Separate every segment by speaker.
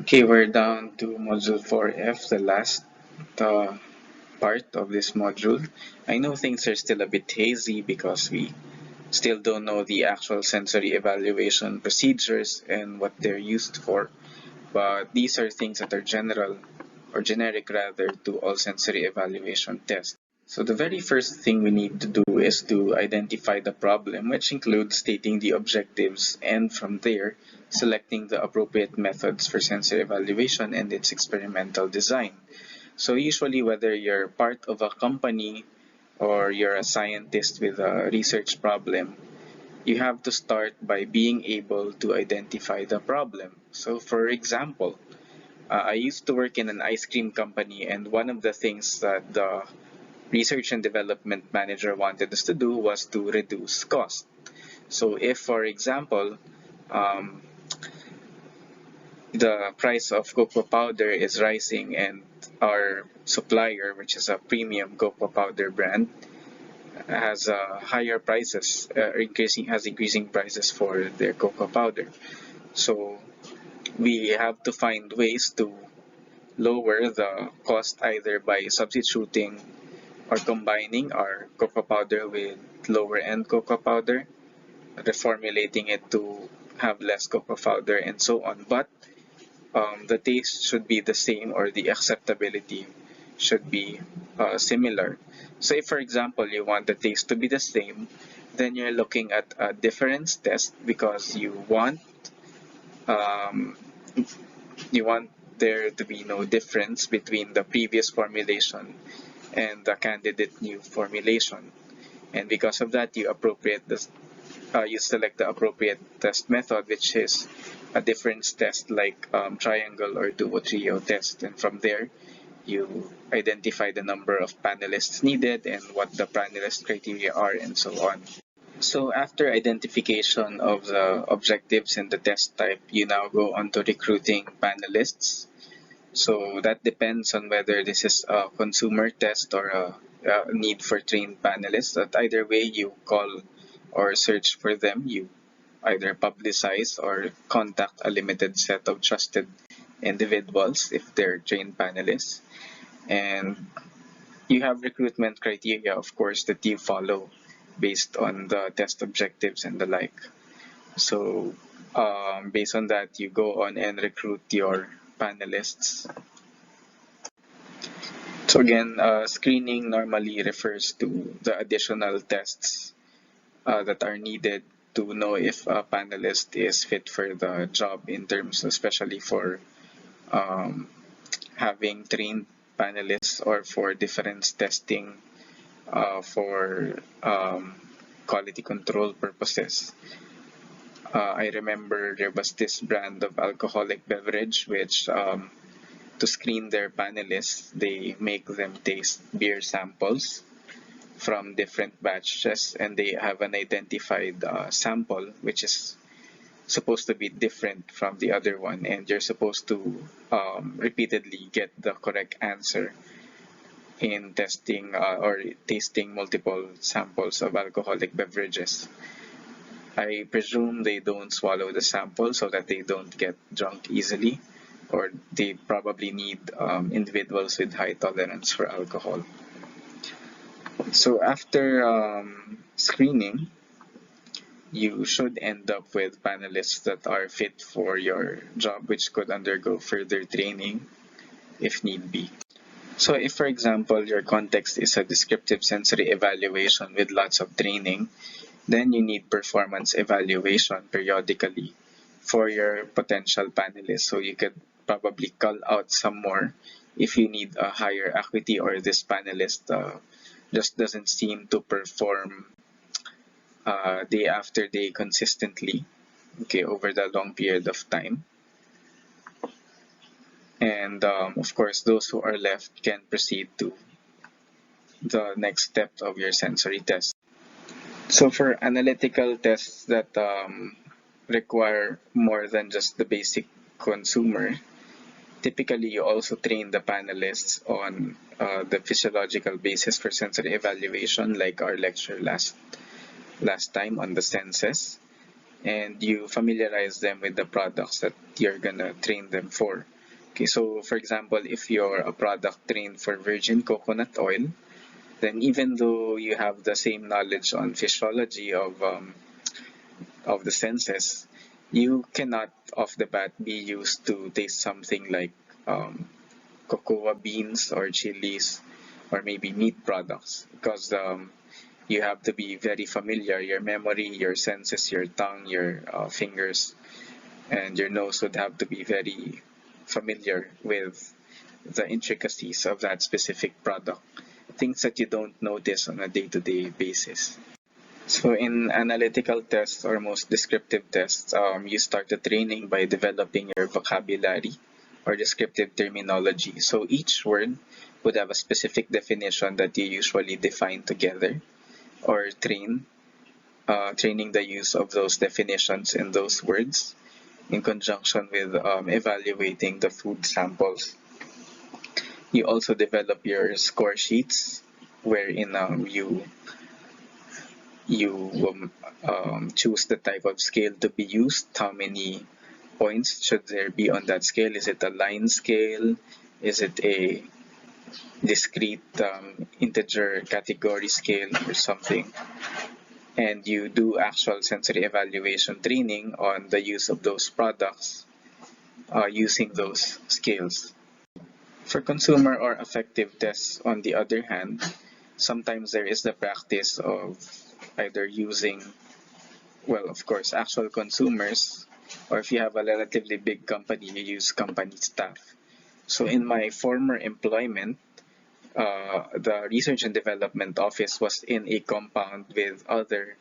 Speaker 1: Okay, we're down to module 4F, the last uh, part of this module. I know things are still a bit hazy because we still don't know the actual sensory evaluation procedures and what they're used for, but these are things that are general or generic rather to all sensory evaluation tests. So the very first thing we need to do is to identify the problem, which includes stating the objectives and from there, selecting the appropriate methods for sensory evaluation and its experimental design. So usually whether you're part of a company or you're a scientist with a research problem, you have to start by being able to identify the problem. So for example, I used to work in an ice cream company, and one of the things that the research and development manager wanted us to do was to reduce cost. So if, for example, um, the price of cocoa powder is rising and our supplier, which is a premium cocoa powder brand, has higher prices, increasing prices for their cocoa powder. So we have to find ways to lower the cost either by substituting or combining our cocoa powder with lower end cocoa powder, reformulating it to have less cocoa powder, and so on. But the taste should be the same or the acceptability should be similar. So, if for example you want the taste to be the same, then you're looking at a difference test because um, you want there to be no difference between the previous formulation and the candidate new formulation. And because of that, you select the appropriate test method, which is a difference test like triangle or duo trio test. And from there, you identify the number of panelists needed and what the panelist criteria are, and so on. So after identification of the objectives and the test type, you now go on to recruiting panelists. So that depends on whether this is a consumer test or a need for trained panelists. That either way, you call or search for them. You either publicize or contact a limited set of trusted individuals if they're trained panelists. And you have recruitment criteria, of course, that you follow based on the test objectives and the like. So, based on that, you go on and recruit your panelists. So again, screening normally refers to the additional tests that are needed to know if a panelist is fit for the job in terms, especially for um, having trained panelists or for difference testing for quality control purposes. I remember there was this brand of alcoholic beverage which to screen their panelists, they make them taste beer samples from different batches and they have an identified sample which is supposed to be different from the other one and you're supposed to repeatedly get the correct answer in testing or tasting multiple samples of alcoholic beverages. I presume they don't swallow the sample so that they don't get drunk easily, or they probably need individuals with high tolerance for alcohol. So after screening, you should end up with panelists that are fit for your job, which could undergo further training if need be. So if, for example, your context is a descriptive sensory evaluation with lots of training, then you need performance evaluation periodically for your potential panelists. So you could probably call out some more if you need a higher acuity or this panelist just doesn't seem to perform day after day consistently, okay, over the long period of time. And of course, those who are left can proceed to the next step of your sensory test. So for analytical tests that require more than just the basic consumer, typically you also train the panelists on the physiological basis for sensory evaluation, like our lecture last time on the senses, and you familiarize them with the products that you're gonna train them for. Okay, so for example, if you're a product trained for virgin coconut oil, then even though you have the same knowledge on physiology of the senses, you cannot off the bat be used to taste something like um, cocoa beans or chilies or maybe meat products because you have to be very familiar. Your memory, your senses, your tongue, your fingers, and your nose would have to be very familiar with the intricacies of that specific product. Things that you don't notice on a day to day basis. So, in analytical tests or most descriptive tests, you start the training by developing your vocabulary or descriptive terminology. So, each word would have a specific definition that you usually define together or training the use of those definitions in those words in conjunction with evaluating the food samples. You also develop your score sheets wherein you choose the type of scale to be used. How many points should there be on that scale? Is it a line scale? Is it a discrete integer category scale or something? And you do actual sensory evaluation training on the use of those products using those scales. For consumer or affective tests, on the other hand, sometimes there is the practice of either using, well, of course, actual consumers, or if you have a relatively big company, you use company staff. So in my former employment, the research and development office was in a compound with other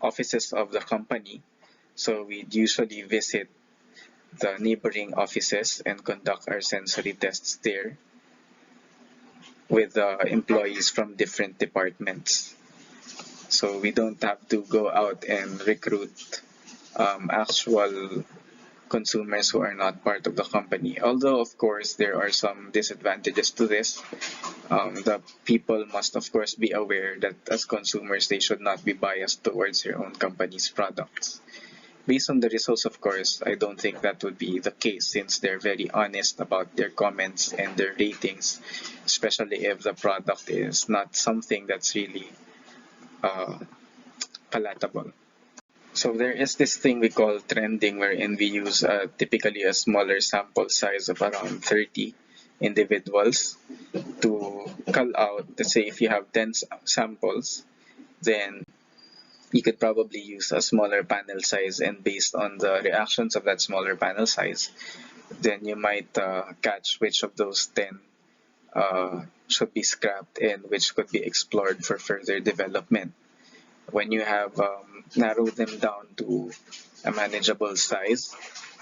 Speaker 1: offices of the company. So we'd usually visit the neighboring offices and conduct our sensory tests there with employees from different departments. So we don't have to go out and recruit actual consumers who are not part of the company. Although, of course, there are some disadvantages to this. The people must, of course, be aware that as consumers, they should not be biased towards their own company's products. Based on the results, of course, I don't think that would be the case since they're very honest about their comments and their ratings, especially if the product is not something that's really uh, palatable. So there is this thing we call trending wherein we use typically a smaller sample size of around 30 individuals to cull out, let's say if you have 10 samples, then you could probably use a smaller panel size, and based on the reactions of that smaller panel size, then you might catch which of those 10 should be scrapped and which could be explored for further development. When you have narrowed them down to a manageable size,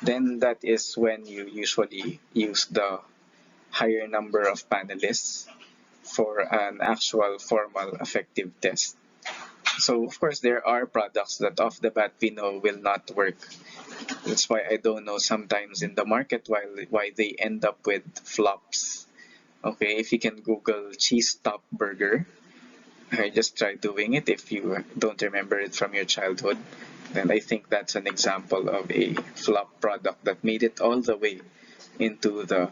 Speaker 1: then that is when you usually use the higher number of panelists for an actual formal effective test. So of course there are products that off the bat we know will not work. That's why I don't know sometimes in the market why they end up with flops. Okay, if you can Google cheese top burger, I just tried doing it. If you don't remember it from your childhood, then I think that's an example of a flop product that made it all the way into the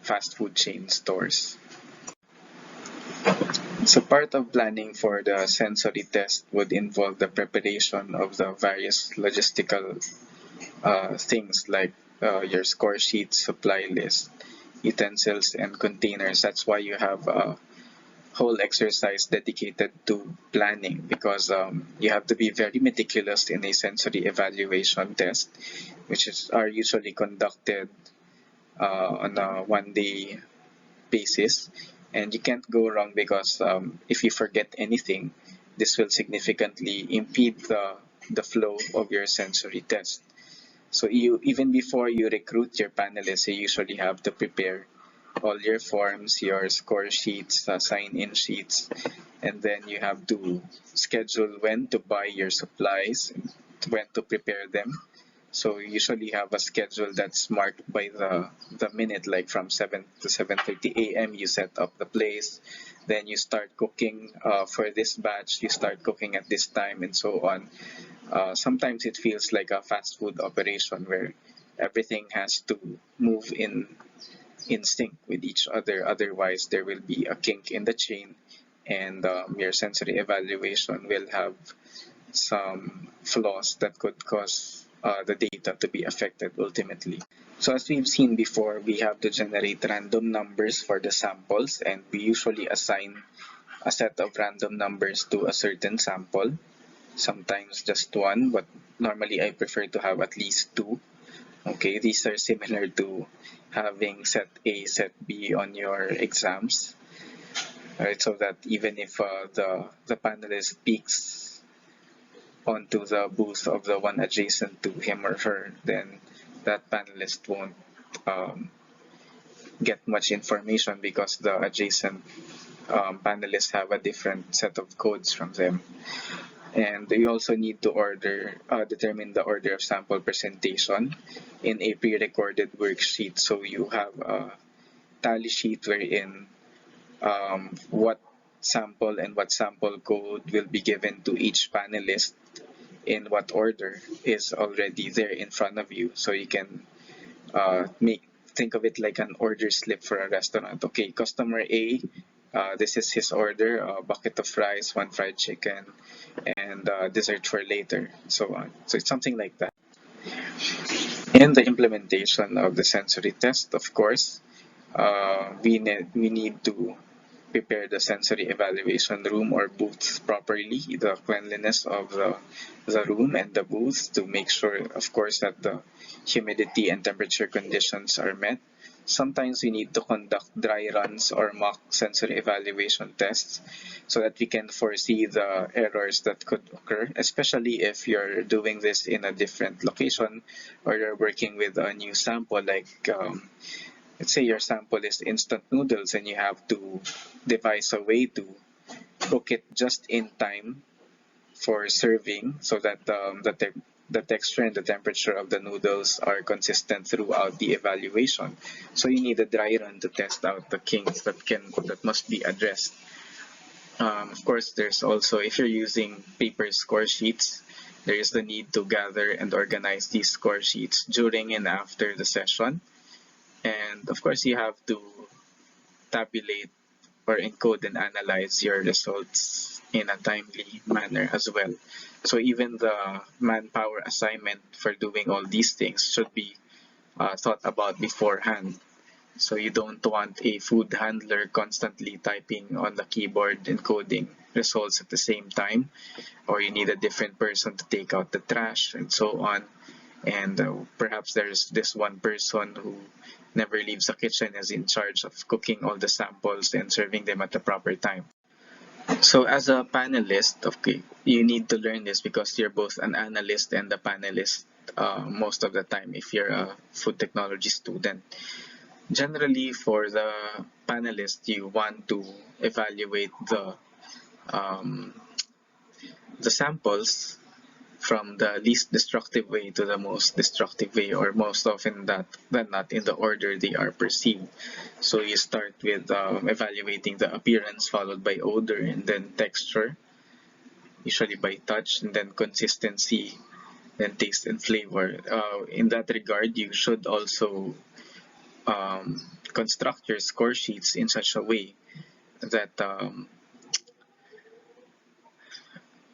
Speaker 1: fast food chain stores. So part of planning for the sensory test would involve the preparation of the various logistical things like your score sheet, supply list, utensils, and containers. That's why you have a whole exercise dedicated to planning because you have to be very meticulous in a sensory evaluation test, are usually conducted on a 1 day basis. And you can't go wrong because if you forget anything, this will significantly impede the flow of your sensory test. So you even before you recruit your panelists, you usually have to prepare all your forms, your score sheets, sign-in sheets, and then you have to schedule when to buy your supplies, when to prepare them. So you usually have a schedule that's marked by the minute, like from 7 to 7:30 a.m. You set up the place, then you start cooking for this batch. You start cooking at this time, and so on. Sometimes it feels like a fast food operation where everything has to move in sync with each other. Otherwise, there will be a kink in the chain, and your sensory evaluation will have some flaws that could cause the data to be affected ultimately. So as we've seen before, we have to generate random numbers for the samples, and we usually assign a set of random numbers to a certain sample, sometimes just one, but normally I prefer to have at least two. Okay, these are similar to having set A, set B on your exams, right? So that even if the panelist peeks onto the booth of the one adjacent to him or her, then that panelist won't um, get much information because the adjacent panelists have a different set of codes from them. And you also need to determine the order of sample presentation in a pre-recorded worksheet. So you have a tally sheet wherein what sample and what sample code will be given to each panelist in what order is already there in front of you. So you can make think of it like an order slip for a restaurant. Okay, customer A, this is his order: a bucket of rice, one fried chicken, and dessert for later, so on. So it's something like that. In the implementation of the sensory test, of course, we need to prepare the sensory evaluation room or booth properly, the cleanliness of the room and the booth, to make sure, of course, that the humidity and temperature conditions are met. Sometimes we need to conduct dry runs or mock sensory evaluation tests so that we can foresee the errors that could occur, especially if you're doing this in a different location or you're working with a new sample, like let's say your sample is instant noodles and you have to devise a way to cook it just in time for serving so that the texture and the temperature of the noodles are consistent throughout the evaluation. So you need a dry run to test out the kinks that must be addressed. Of course, there's also, if you're using paper score sheets, there is the need to gather and organize these score sheets during and after the session. And of course, you have to tabulate or encode and analyze your results in a timely manner as well. So even the manpower assignment for doing all these things should be thought about beforehand. So you don't want a food handler constantly typing on the keyboard encoding results at the same time, or you need a different person to take out the trash and so on. And perhaps there's this one person who never leaves the kitchen, is in charge of cooking all the samples and serving them at the proper time. So as a panelist, okay, you need to learn this because you're both an analyst and a panelist most of the time if you're a food technology student. Generally, for the panelist, you want to evaluate um, the samples from the least destructive way to the most destructive way, or most often than not in the order they are perceived. So you start with evaluating the appearance, followed by odor, and then texture, usually by touch, and then consistency, then taste and flavor. In that regard, you should also construct your score sheets in such a way that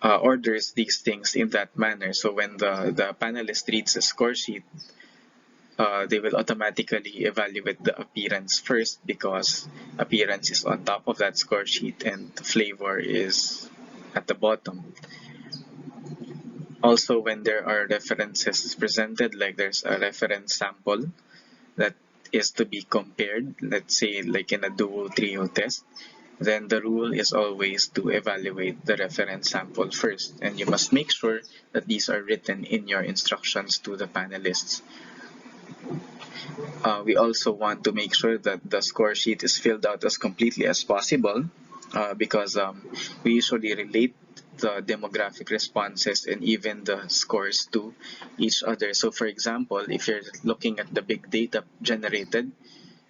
Speaker 1: orders these things in that manner. So when the panelist reads a score sheet, they will automatically evaluate the appearance first because appearance is on top of that score sheet and flavor is at the bottom. Also, when there are references presented, like there's a reference sample that is to be compared, let's say like in a duo trio test, then the rule is always to evaluate the reference sample first, and you must make sure that these are written in your instructions to the panelists. We also want to make sure that the score sheet is filled out as completely as possible because we usually relate the demographic responses and even the scores to each other. So for example, if you're looking at the big data generated,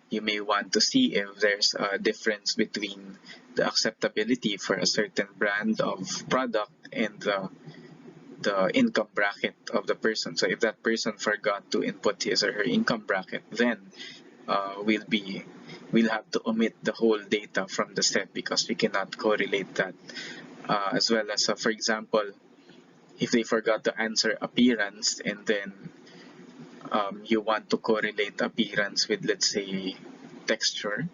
Speaker 1: you may want to see if there's a difference between the acceptability for a certain brand of product and the the income bracket of the person. So if that person forgot to input his or her income bracket, then we'll have to omit the whole data from the set because we cannot correlate that. As well as, for example, if they forgot to answer appearance and then you want to correlate appearance with, let's say, texture,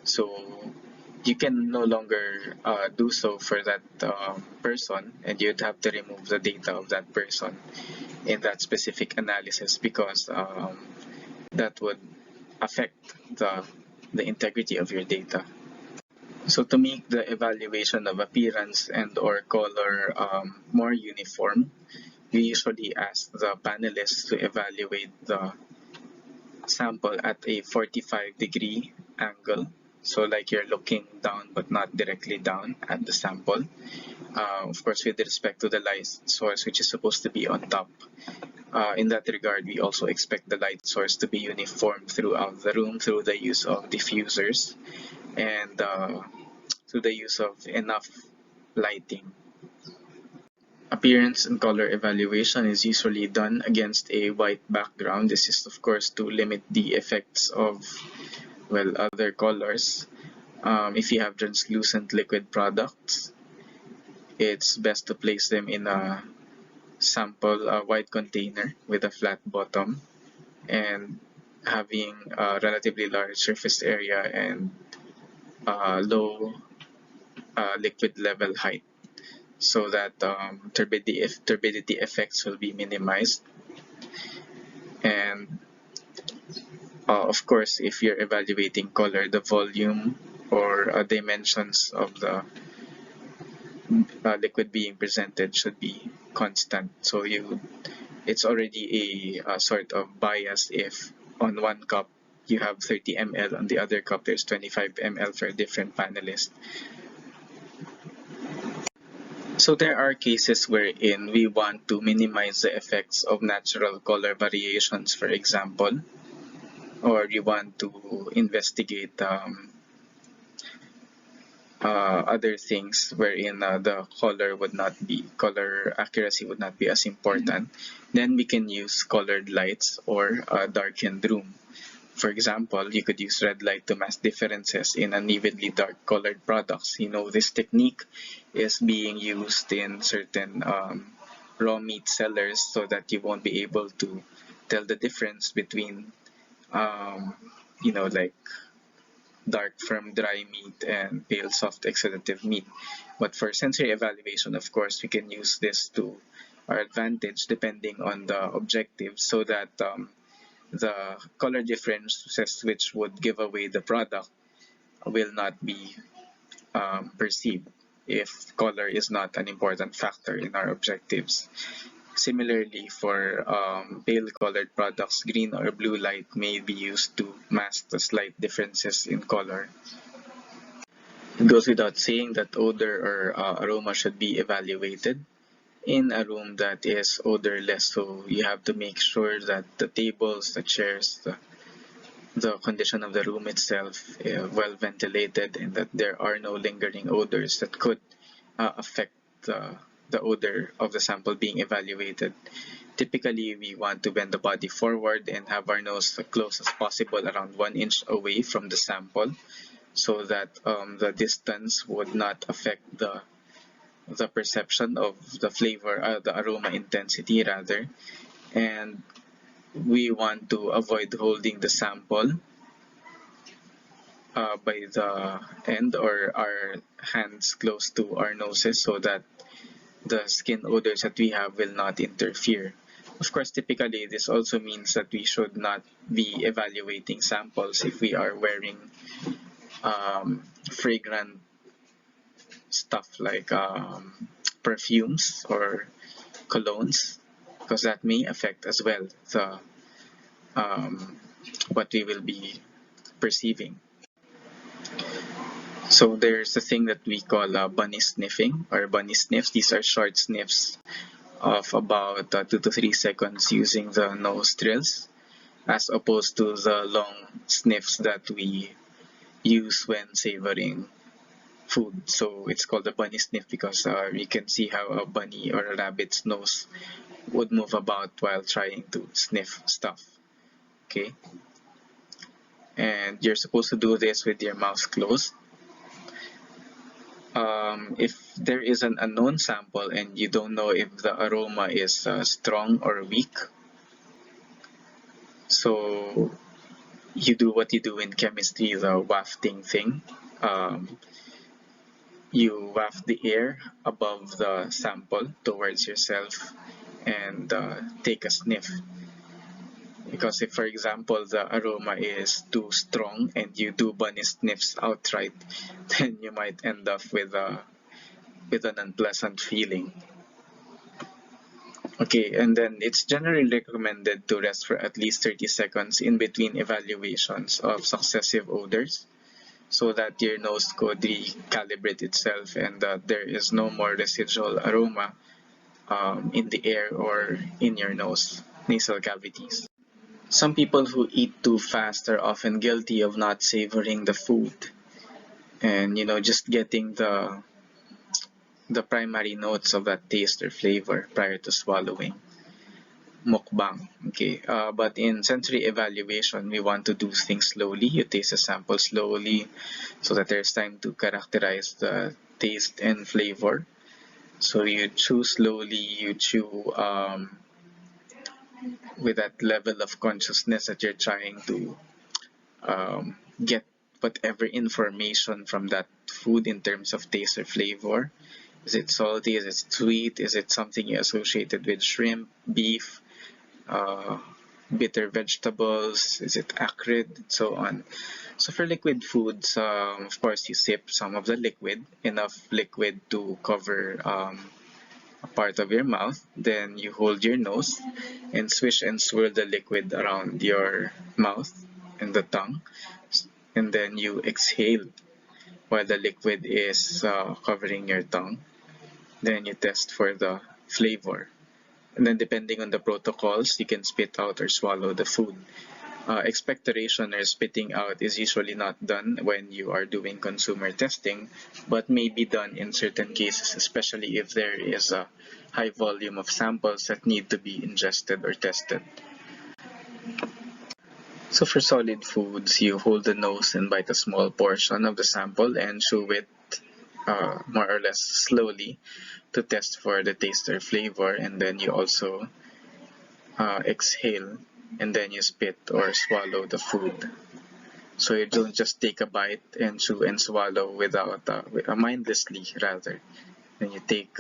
Speaker 1: so you can no longer do so for that person, and you'd have to remove the data of that person in that specific analysis because that would affect the integrity of your data. So to make the evaluation of appearance and or color more uniform, we usually ask the panelists to evaluate the sample at a 45-degree angle. So like you're looking down but not directly down at the sample. Of course, with respect to the light source, which is supposed to be on top. In that regard, we also expect the light source to be uniform throughout the room through the use of diffusers and through the use of enough lighting. Appearance and color evaluation is usually done against a white background. This is, of course, to limit the effects of, well, other colors. If you have translucent liquid products, it's best to place them in a sample white container with a flat bottom and having a relatively large surface area and low liquid level height so that turbidity effects will be minimized. And of course, if you're evaluating color, the volume or dimensions of the liquid being presented should be constant. So it's already a sort of bias if on one cup you have 30 ml, on the other cup there's 25 ml for a different panelist. So there are cases wherein we want to minimize the effects of natural color variations, for example, or you want to investigate other things wherein the color accuracy would not be as important. Then we can use colored lights or a darkened room. For example, you could use red light to mask differences in unevenly dark colored products. This technique is being used in certain raw meat sellers so that you won't be able to tell the difference between like dark firm dry meat and pale soft exudative meat. But for sensory evaluation, of course, we can use this to our advantage depending on the objective so that the color differences which would give away the product will not be perceived if color is not an important factor in our objectives. Similarly, for pale colored products, green or blue light may be used to mask the slight differences in color. It goes without saying that odor or aroma should be evaluated in a room that is odorless. So you have to make sure that the tables, the chairs, the condition of the room itself well ventilated and that there are no lingering odors that could affect the odor of the sample being evaluated. Typically, we want to bend the body forward and have our nose as close as possible, around 1 inch away from the sample, so that the distance would not affect the perception of the flavor, the aroma intensity rather. And we want to avoid holding the sample by the end or our hands close to our noses so that the skin odors that we have will not interfere. Of course, typically this also means that we should not be evaluating samples if we are wearing fragrant stuff like perfumes or colognes, because that may affect as well the what we will be perceiving. So there's a thing that we call bunny sniffing or bunny sniffs. These are short sniffs of about 2 to 3 seconds using the nostrils, as opposed to the long sniffs that we use when savoring food. So it's called a bunny sniff because you can see how a bunny or a rabbit's nose would move about while trying to sniff stuff. Okay, and you're supposed to do this with your mouth closed. If there is an unknown sample and you don't know if the aroma is strong or weak, so you do what you do in chemistry, the wafting thing. Um, you waft the air above the sample towards yourself and take a sniff. Because if, for example, the aroma is too strong and you do bunny sniffs outright, then you might end up with an unpleasant feeling. Okay, and then it's generally recommended to rest for at least 30 seconds in between evaluations of successive odors so that your nose could recalibrate itself and that there is no more residual aroma in the air or in your nasal cavities. Some people who eat too fast are often guilty of not savoring the food and just getting the primary notes of that taste or flavor prior to swallowing. Mukbang. Okay. But in sensory evaluation, we want to do things slowly. You taste a sample slowly so that there's time to characterize the taste and flavor. So you chew slowly, you chew with that level of consciousness that you're trying to get whatever information from that food in terms of taste or flavor. Is it salty? Is it sweet? Is it something you associated with shrimp, beef, uh, bitter vegetables? Is it acrid? And so on. So for liquid foods, of course, you sip some of the liquid, enough liquid to cover a part of your mouth. Then you hold your nose and swish and swirl the liquid around your mouth and the tongue. And then you exhale while the liquid is covering your tongue. Then you test for the flavor. And then depending on the protocols, you can spit out or swallow the food. Expectoration or spitting out is usually not done when you are doing consumer testing, but may be done in certain cases, especially if there is a high volume of samples that need to be ingested or tested. So for solid foods, you hold the nose and bite a small portion of the sample and chew it more or less slowly to test for the taste or flavor, and then you also exhale and then you spit or swallow the food. So you don't just take a bite and chew and swallow without mindlessly rather. And you take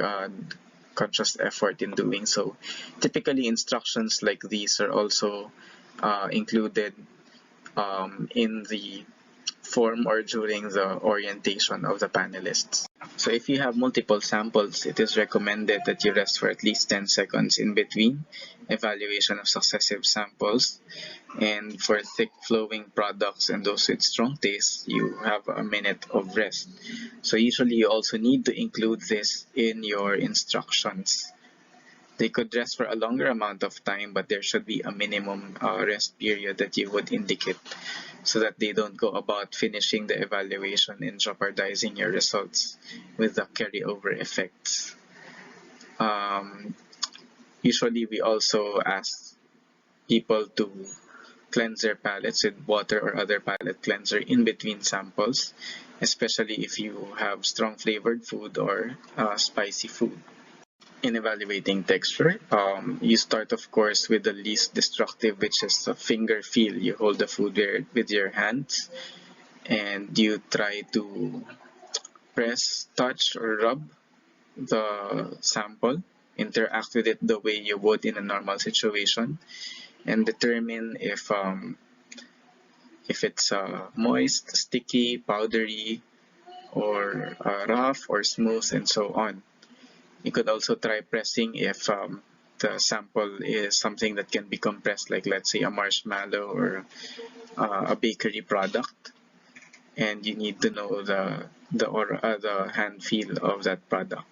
Speaker 1: conscious effort in doing so. Typically, instructions like these are also included in the form or during the orientation of the panelists. So if you have multiple samples, it is recommended that you rest for at least 10 seconds in between evaluation of successive samples. And for thick flowing products and those with strong taste, you have a minute of rest. So usually you also need to include this in your instructions. They could rest for a longer amount of time, but there should be a minimum rest period that you would indicate so that they don't go about finishing the evaluation and jeopardizing your results with the carryover effects. Usually, we also ask people to cleanse their palates with water or other palate cleanser in between samples, especially if you have strong flavored food or spicy food. In evaluating texture, you start, of course, with the least destructive, which is a finger feel. You hold the food with your hands and you try to press, touch, or rub the sample, interact with it the way you would in a normal situation, and determine if it's moist, sticky, powdery, or rough or smooth, and so on. You could also try pressing if the sample is something that can be compressed, like let's say a marshmallow or a bakery product, and you need to know the hand feel of that product.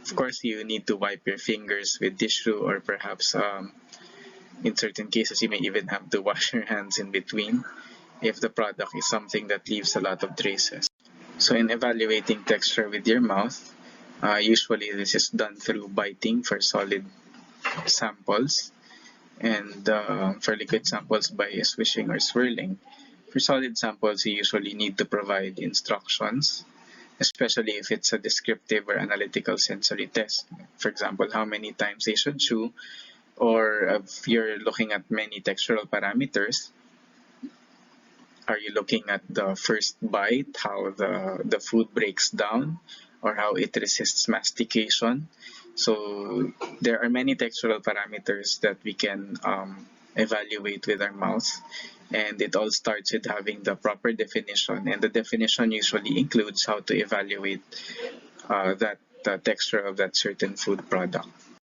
Speaker 1: Of course, you need to wipe your fingers with tissue, or perhaps in certain cases you may even have to wash your hands in between if the product is something that leaves a lot of traces. So in evaluating texture with your mouth, usually this is done through biting for solid samples, and for liquid samples by swishing or swirling. For solid samples, you usually need to provide instructions, especially if it's a descriptive or analytical sensory test. For example, how many times they should chew, or if you're looking at many textural parameters, are you looking at the first bite, how the food breaks down, or how it resists mastication? So there are many textural parameters that we can evaluate with our mouth, and it all starts with having the proper definition. And the definition usually includes how to evaluate that the texture of that certain food product.